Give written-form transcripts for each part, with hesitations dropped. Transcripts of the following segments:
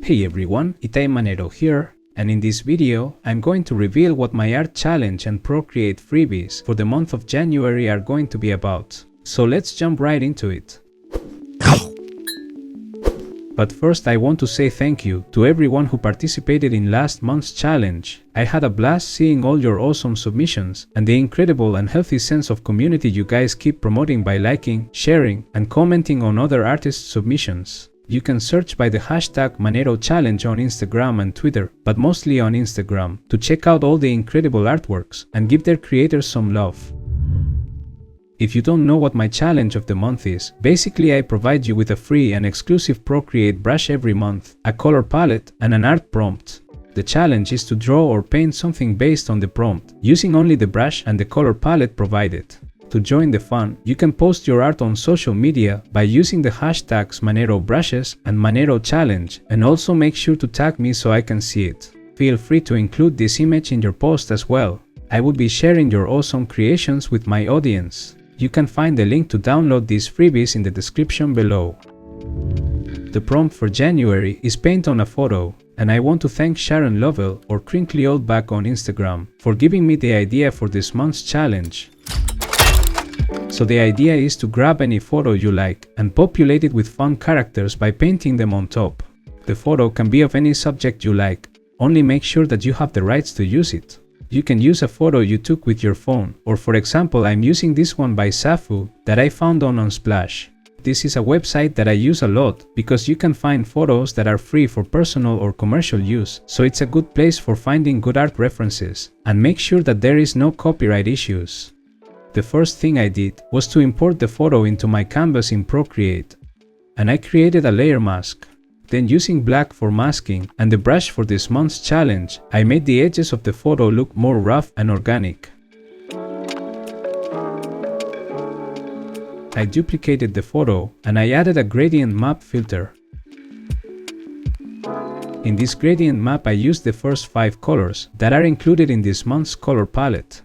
Hey everyone, I'm Manero here, and in this video, I'm going to reveal what my art challenge and Procreate freebies for the month of January are going to be about. So let's jump right into it. But first I want to say thank you to everyone who participated in last month's challenge. I had a blast seeing all your awesome submissions and the incredible and healthy sense of community you guys keep promoting by liking, sharing, and commenting on other artists' submissions. You can search by the hashtag Manero Challenge on Instagram and Twitter, but mostly on Instagram, to check out all the incredible artworks and give their creators some love. If you don't know what my challenge of the month is, basically I provide you with a free and exclusive Procreate brush every month, a color palette, and an art prompt. The challenge is to draw or paint something based on the prompt, using only the brush and the color palette provided. To join the fun, you can post your art on social media by using the hashtags Manero Brushes and Manero Challenge, and also make sure to tag me so I can see it. Feel free to include this image in your post as well. I will be sharing your awesome creations with my audience. You can find the link to download these freebies in the description below. The prompt for January is paint on a photo, and I want to thank Sharon Lovell or Crinkly Oldback on Instagram for giving me the idea for this month's challenge. So the idea is to grab any photo you like and populate it with fun characters by painting them on top. The photo can be of any subject you like, only make sure that you have the rights to use it. You can use a photo you took with your phone, or for example I'm using this one by Safu that I found on Unsplash. This is a website that I use a lot because you can find photos that are free for personal or commercial use, so it's a good place for finding good art references, and make sure that there is no copyright issues. The first thing I did was to import the photo into my canvas in Procreate, and I created a layer mask. Then using black for masking and the brush for this month's challenge, I made the edges of the photo look more rough and organic. I duplicated the photo and I added a gradient map filter. In this gradient map I used the first 5 colors that are included in this month's color palette.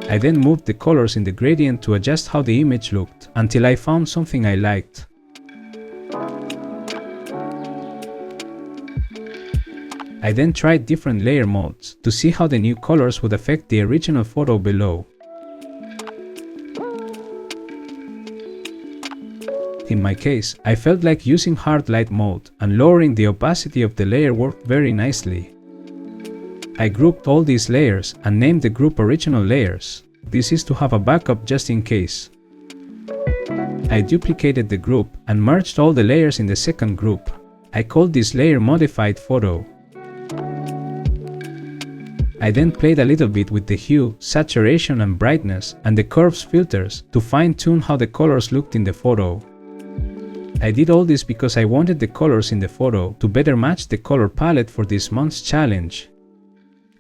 I then moved the colors in the gradient to adjust how the image looked until I found something I liked. I then tried different layer modes to see how the new colors would affect the original photo below. In my case, I felt like using hard light mode and lowering the opacity of the layer worked very nicely. I grouped all these layers and named the group Original Layers. This is to have a backup just in case. I duplicated the group and merged all the layers in the second group. I called this layer Modified Photo. I then played a little bit with the hue, saturation and brightness and the curves filters to fine-tune how the colors looked in the photo. I did all this because I wanted the colors in the photo to better match the color palette for this month's challenge.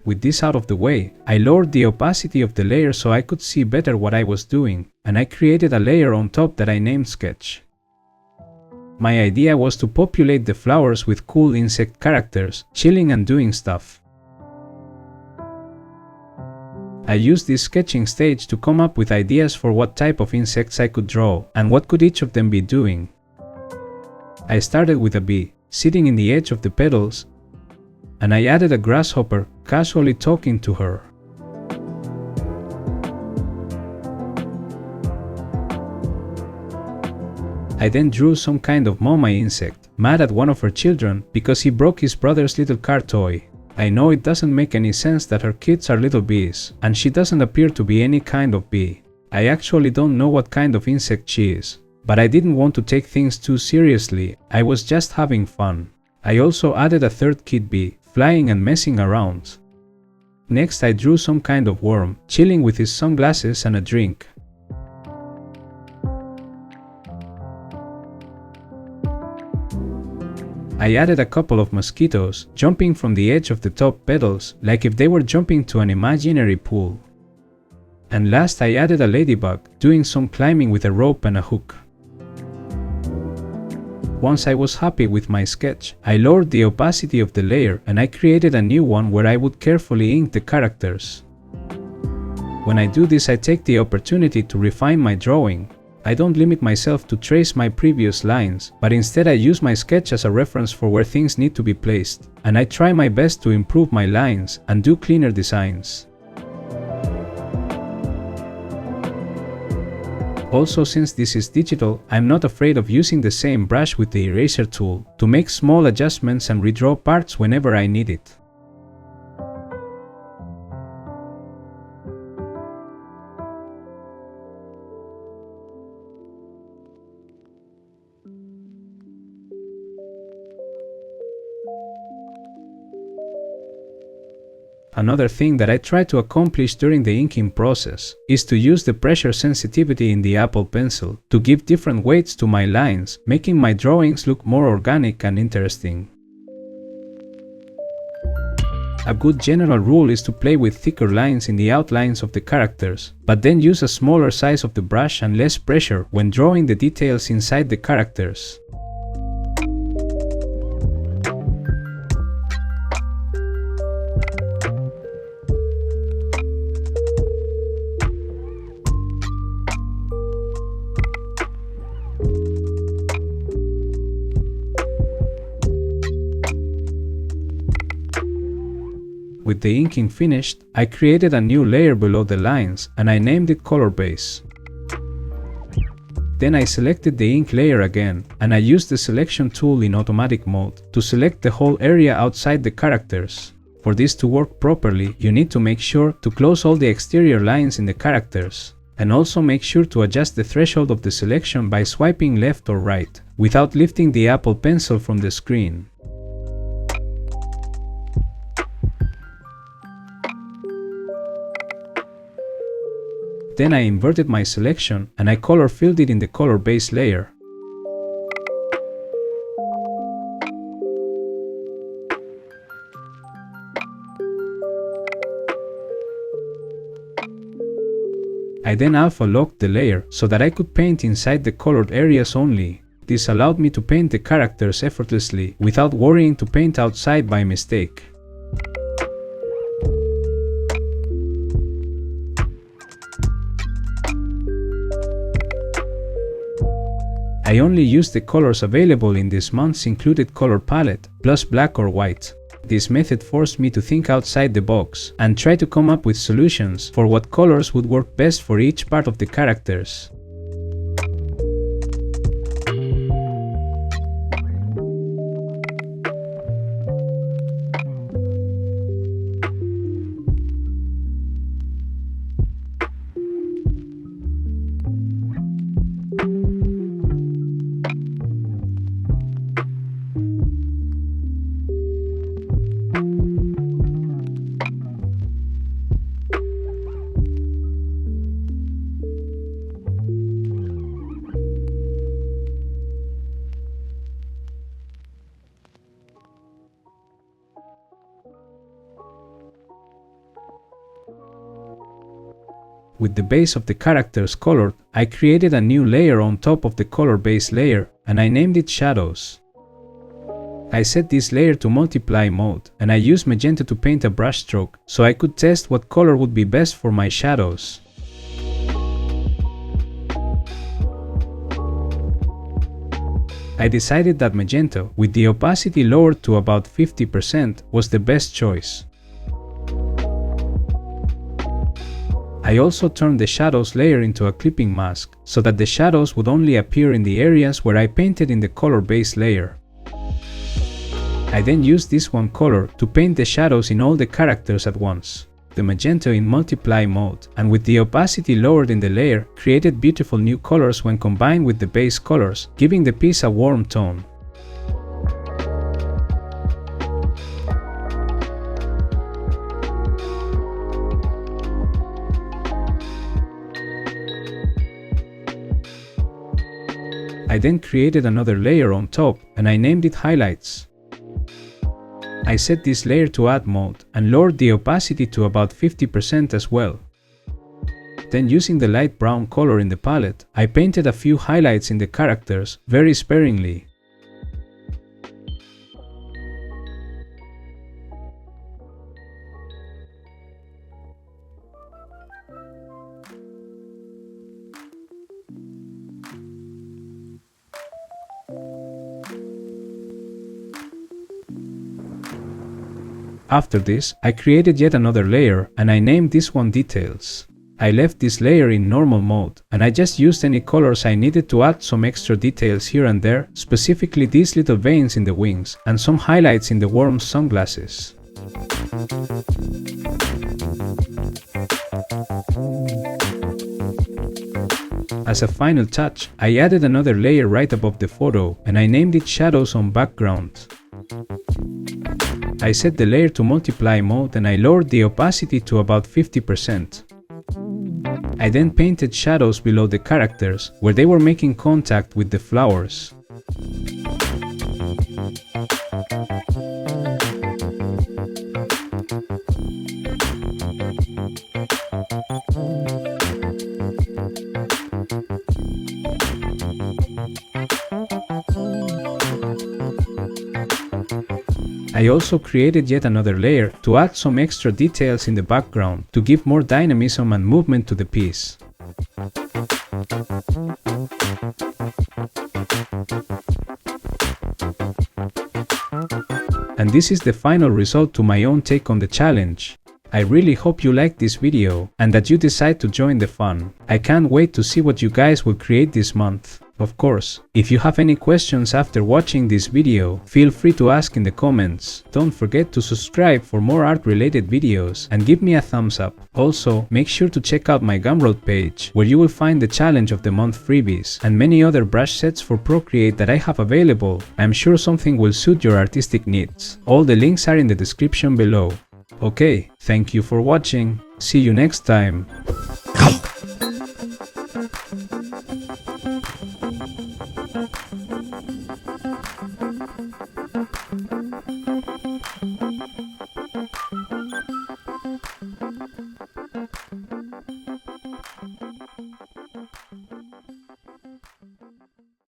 With this out of the way, I lowered the opacity of the layer so I could see better what I was doing, and I created a layer on top that I named Sketch. My idea was to populate the flowers with cool insect characters, chilling and doing stuff. I used this sketching stage to come up with ideas for what type of insects I could draw, and what could each of them be doing. I started with a bee, sitting in the edge of the petals, and I added a grasshopper casually talking to her. I then drew some kind of mommy insect, mad at one of her children because he broke his brother's little car toy. I know it doesn't make any sense that her kids are little bees, and she doesn't appear to be any kind of bee. I actually don't know what kind of insect she is, but I didn't want to take things too seriously, I was just having fun. I also added a third kid bee, flying and messing around. Next I drew some kind of worm, chilling with his sunglasses and a drink. I added a couple of mosquitoes, jumping from the edge of the top petals, like if they were jumping to an imaginary pool. And last I added a ladybug, doing some climbing with a rope and a hook. Once I was happy with my sketch, I lowered the opacity of the layer and I created a new one where I would carefully ink the characters. When I do this, I take the opportunity to refine my drawing. I don't limit myself to trace my previous lines, but instead I use my sketch as a reference for where things need to be placed, and I try my best to improve my lines and do cleaner designs. Also, since this is digital, I'm not afraid of using the same brush with the eraser tool to make small adjustments and redraw parts whenever I need it. Another thing that I try to accomplish during the inking process is to use the pressure sensitivity in the Apple Pencil to give different weights to my lines, making my drawings look more organic and interesting. A good general rule is to play with thicker lines in the outlines of the characters, but then use a smaller size of the brush and less pressure when drawing the details inside the characters. With the inking finished, I created a new layer below the lines and I named it Color Base. Then I selected the ink layer again and I used the selection tool in automatic mode to select the whole area outside the characters. For this to work properly, you need to make sure to close all the exterior lines in the characters, and also make sure to adjust the threshold of the selection by swiping left or right, without lifting the Apple Pencil from the screen. Then I inverted my selection and I color filled it in the color base layer. I then alpha locked the layer so that I could paint inside the colored areas only. This allowed me to paint the characters effortlessly without worrying to paint outside by mistake. I only used the colors available in this month's included color palette, plus black or white. This method forced me to think outside the box and try to come up with solutions for what colors would work best for each part of the characters. With the base of the characters colored, I created a new layer on top of the color base layer and I named it Shadows. I set this layer to multiply mode and I used magenta to paint a brush stroke so I could test what color would be best for my shadows. I decided that magenta, with the opacity lowered to about 50%, was the best choice. I also turned the shadows layer into a clipping mask, so that the shadows would only appear in the areas where I painted in the color base layer. I then used this one color to paint the shadows in all the characters at once. The magenta in multiply mode, and with the opacity lowered in the layer, created beautiful new colors when combined with the base colors, giving the piece a warm tone. I then created another layer on top and I named it Highlights. I set this layer to add mode and lowered the opacity to about 50% as well. Then, using the light brown color in the palette, I painted a few highlights in the characters very sparingly. After this, I created yet another layer and I named this one Details. I left this layer in normal mode and I just used any colors I needed to add some extra details here and there, specifically these little veins in the wings and some highlights in the worm's sunglasses. As a final touch, I added another layer right above the photo and I named it Shadows on Background. I set the layer to multiply mode and I lowered the opacity to about 50%. I then painted shadows below the characters where they were making contact with the flowers. I also created yet another layer to add some extra details in the background to give more dynamism and movement to the piece. And this is the final result to my own take on the challenge. I really hope you liked this video and that you decide to join the fun. I can't wait to see what you guys will create this month. Of course, if you have any questions after watching this video, feel free to ask in the comments. Don't forget to subscribe for more art-related videos and give me a thumbs up. Also, make sure to check out my Gumroad page, where you will find the Challenge of the Month freebies and many other brush sets for Procreate that I have available. I'm sure something will suit your artistic needs. All the links are in the description below. Okay, thank you for watching. See you next time.